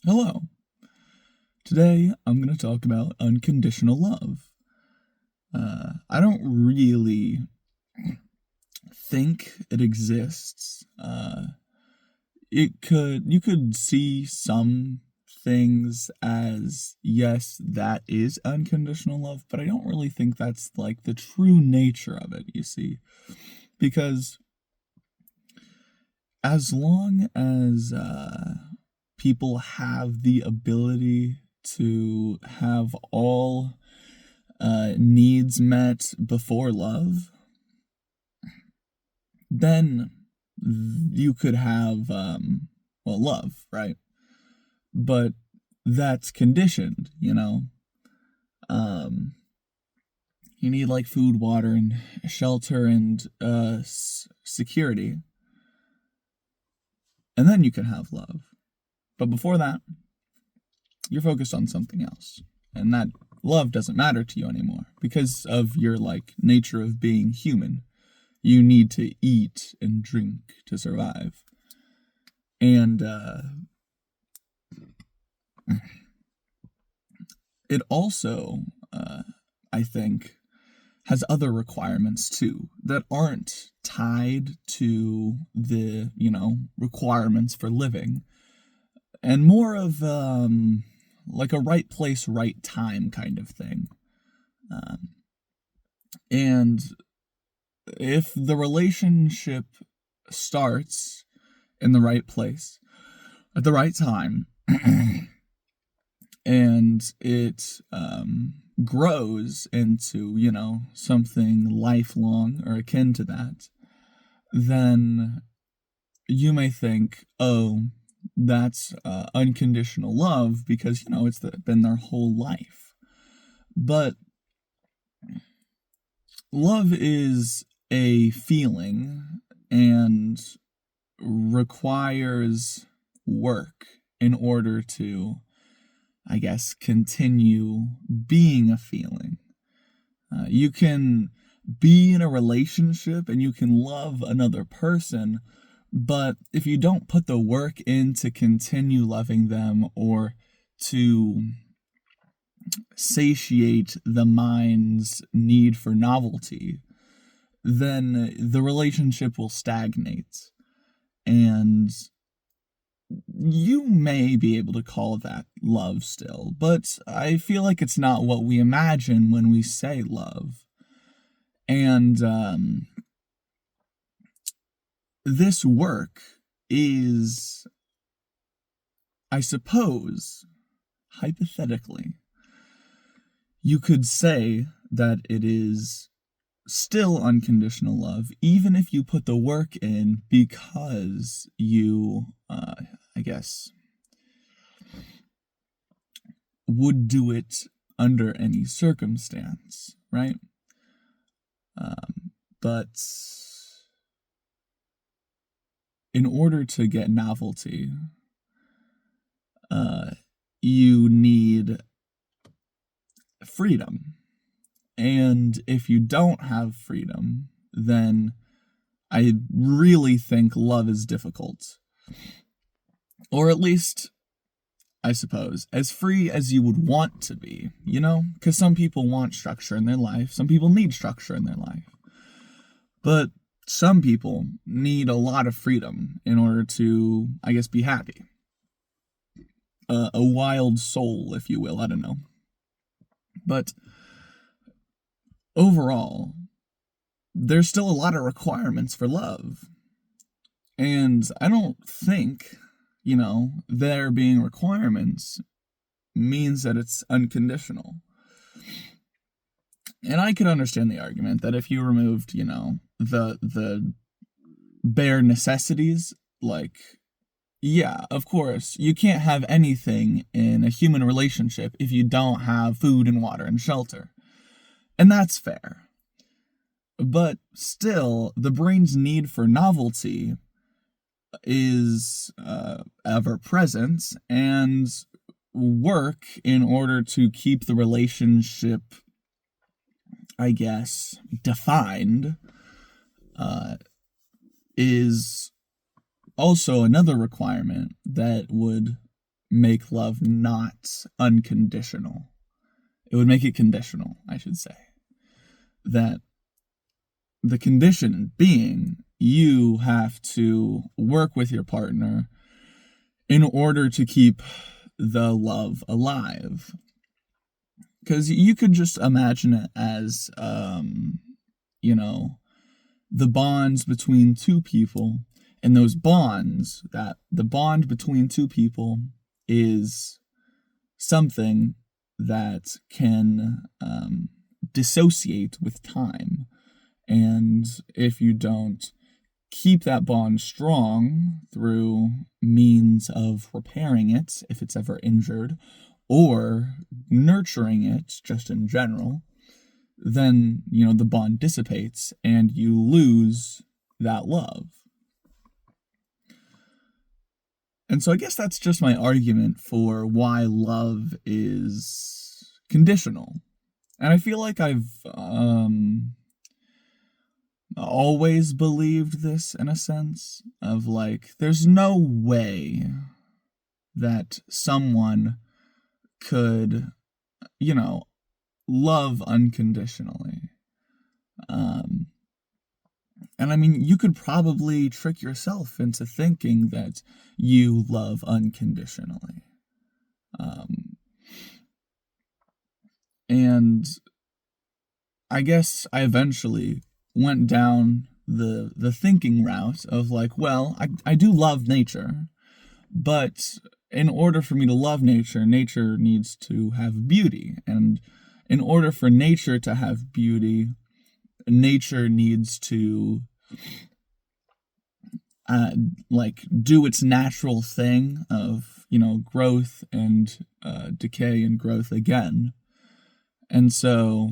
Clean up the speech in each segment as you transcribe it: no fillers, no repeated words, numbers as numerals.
Hello. Today I'm going to talk about unconditional love. I don't really think it exists. You could see some things as, yes, that is unconditional love, but I don't really think that's like the true nature of it, you see. Because as long as people have the ability to have all needs met before love, then you could have, love, right? But that's conditioned, you know? You need like food, water, and shelter, and security. And then you can have love. But before that, you're focused on something else. And that love doesn't matter to you anymore because of your like nature of being human. You need to eat and drink to survive. And it also, I think, has other requirements too that aren't tied to the, requirements for living, and more of like a right place, right time kind of thing. And if the relationship starts in the right place at the right time and it grows into, something lifelong or akin to that, then you may think, oh, that's unconditional love because, it's been their whole life. But love is a feeling and requires work in order to, I guess, continue being a feeling. You can be in a relationship and you can love another person, but if you don't put the work in to continue loving them or to satiate the mind's need for novelty, then the relationship will stagnate. And you may be able to call that love still, but I feel like it's not what we imagine when we say love. And this work is, I suppose, hypothetically, you could say that it is still unconditional love, even if you put the work in, because you, I guess, would do it under any circumstance, right? But in order to get novelty, you need freedom. And if you don't have freedom, then I really think love is difficult. Or at least, I suppose, as free as you would want to be, Because some people want structure in their life. Some people need structure in their life. But some people need a lot of freedom in order to, I guess, be happy. A wild soul, if you will, I don't know. But overall, there's still a lot of requirements for love. And I don't think, there being requirements means that it's unconditional. And I could understand the argument that if you removed, the bare necessities, like, yeah, of course, you can't have anything in a human relationship if you don't have food and water and shelter. And that's fair. But still, the brain's need for novelty is ever present, and work in order to keep the relationship, I guess, defined, is also another requirement that would make love not unconditional. It would make it conditional, I should say. That the condition being you have to work with your partner in order to keep the love alive. Because you could just imagine it as, the bonds between two people, and those bonds, that the bond between two people is something that can dissociate with time. And if you don't keep that bond strong through means of repairing it if it's ever injured, or nurturing it just in general, then, the bond dissipates and you lose that love. And so I guess that's just my argument for why love is conditional. And I feel like I've always believed this, in a sense of like, there's no way that someone could, love unconditionally. And I mean, you could probably trick yourself into thinking that you love unconditionally. And I guess I eventually went down the thinking route of like, well, I do love nature, but in order for me to love nature, nature needs to have beauty. And in order for nature to have beauty, nature needs to do its natural thing of, growth and decay and growth again. And so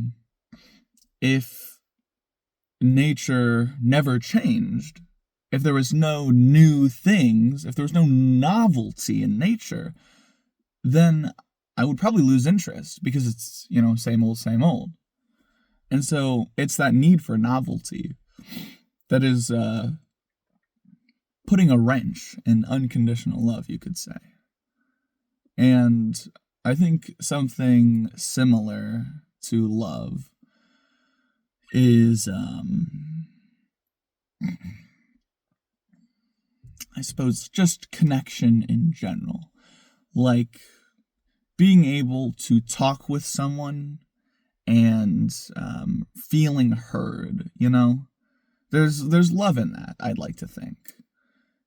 if nature never changed, if there was no new things, if there was no novelty in nature, then I would probably lose interest, because it's, same old, same old. And so it's that need for novelty that is putting a wrench in unconditional love, you could say. And I think something similar to love is, I suppose, just connection in general. Like being able to talk with someone and feeling heard, There's love in that, I'd like to think.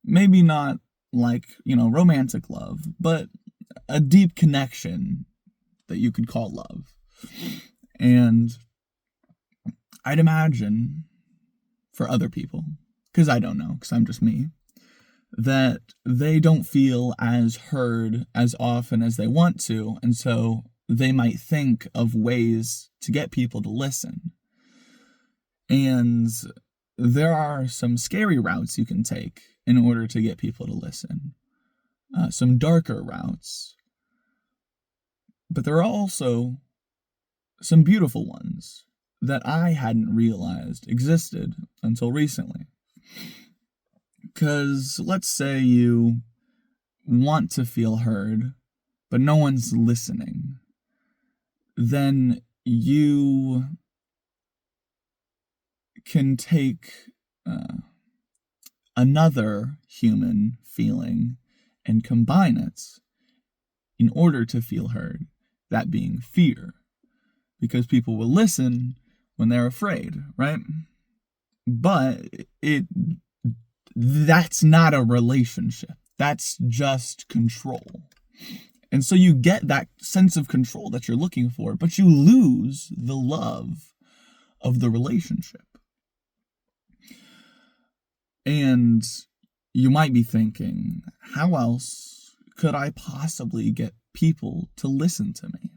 Maybe not like, romantic love, but a deep connection that you could call love. And I'd imagine for other people, because I don't know, because I'm just me, that they don't feel as heard as often as they want to, and so they might think of ways to get people to listen. And there are some scary routes you can take in order to get people to listen. Some darker routes. But there are also some beautiful ones that I hadn't realized existed until recently. Because let's say you want to feel heard, but no one's listening. Then you can take another human feeling and combine it in order to feel heard, that being fear. Because people will listen when they're afraid, right? But that's not a relationship. That's just control. And so you get that sense of control that you're looking for, but you lose the love of the relationship. And you might be thinking, how else could I possibly get people to listen to me?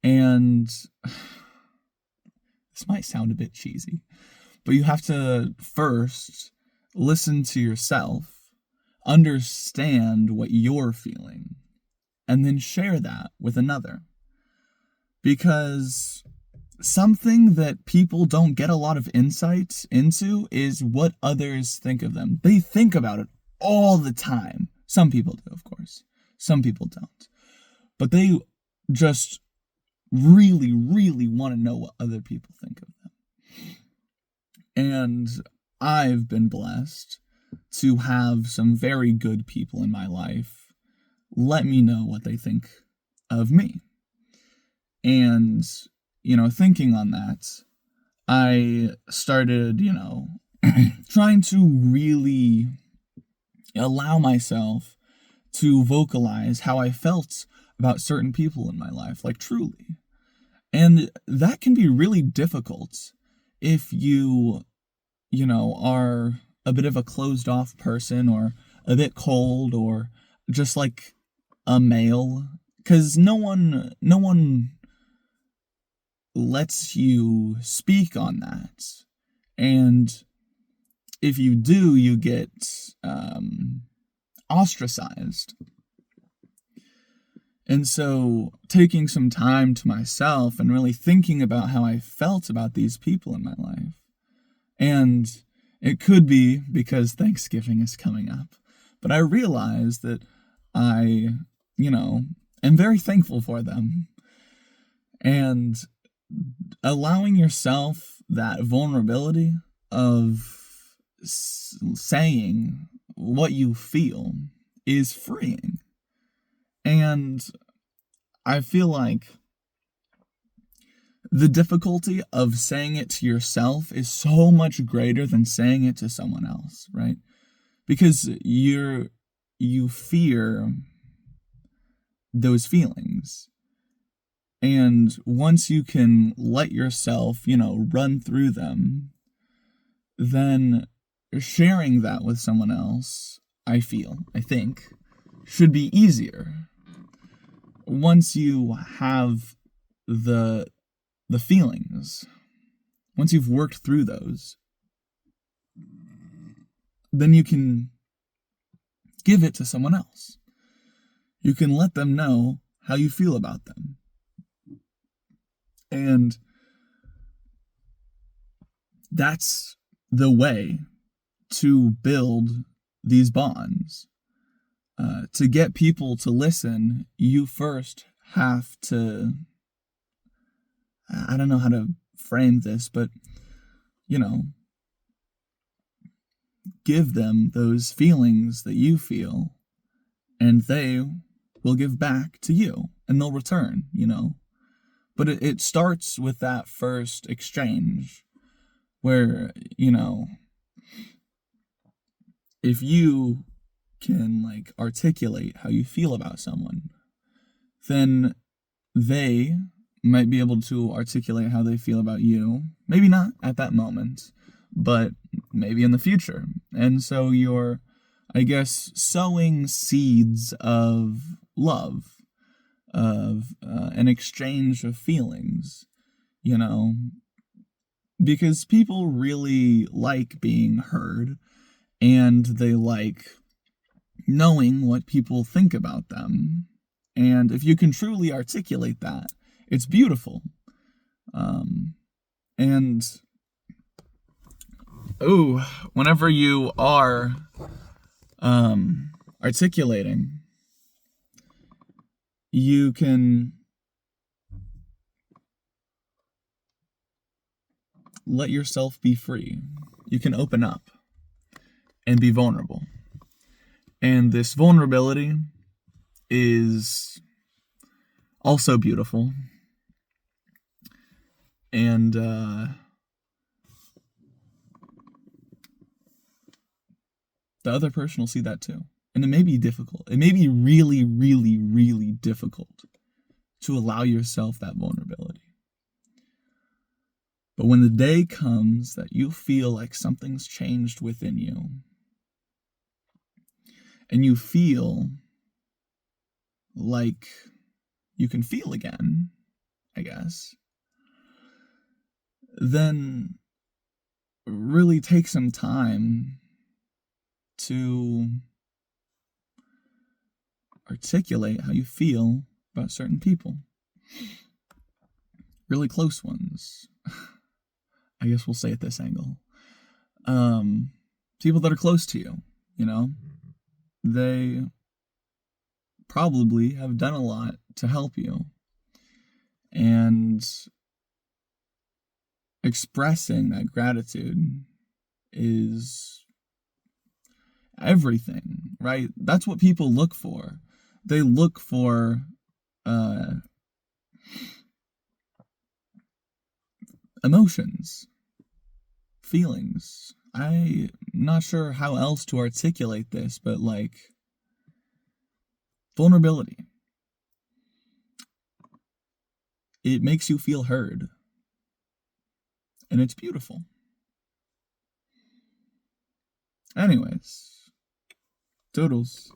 And this might sound a bit cheesy, but you have to first listen to yourself, understand what you're feeling, and then share that with another. Because something that people don't get a lot of insight into is what others think of them. They think about it all the time. Some people do, of course. Some people don't. But they just really, really want to know what other people think of them. And I've been blessed to have some very good people in my life let me know what they think of me. And, thinking on that, I started, trying to really allow myself to vocalize how I felt about certain people in my life, like truly. And that can be really difficult if you, are a bit of a closed off person or a bit cold or just like a male, because no one lets you speak on that. And if you do, you get ostracized. And so taking some time to myself and really thinking about how I felt about these people in my life. And it could be because Thanksgiving is coming up, but I realized that I, am very thankful for them. And allowing yourself that vulnerability of saying what you feel is freeing. And I feel like the difficulty of saying it to yourself is so much greater than saying it to someone else, right? Because you fear those feelings. And once you can let yourself, run through them, then sharing that with someone else, I think, should be easier. Once you have the feelings, once you've worked through those, then you can give it to someone else. You can let them know how you feel about them. And that's the way to build these bonds. To get people to listen, you first have to, I don't know how to frame this, but, give them those feelings that you feel, and they will give back to you, and they'll return, But it starts with that first exchange where, if you can articulate how you feel about someone, then they might be able to articulate how they feel about you. Maybe not at that moment, but maybe in the future. And so you're, I guess, sowing seeds of love, of an exchange of feelings, because people really like being heard, and they like knowing what people think about them. And if you can truly articulate that, it's beautiful. Whenever you are articulating, you can let yourself be free. You can open up and be vulnerable. And this vulnerability is also beautiful. And the other person will see that too. And it may be difficult. It may be really, really, really difficult to allow yourself that vulnerability. But when the day comes that you feel like something's changed within you, and you feel like you can feel again, I guess, then really take some time to articulate how you feel about certain people. Really close ones. I guess we'll say it this angle. People that are close to you, they probably have done a lot to help you. And expressing that gratitude is everything, right? That's what people look for. They look for emotions, feelings. I'm not sure how else to articulate this, but like vulnerability. It makes you feel heard. And it's beautiful. Anyways, toodles.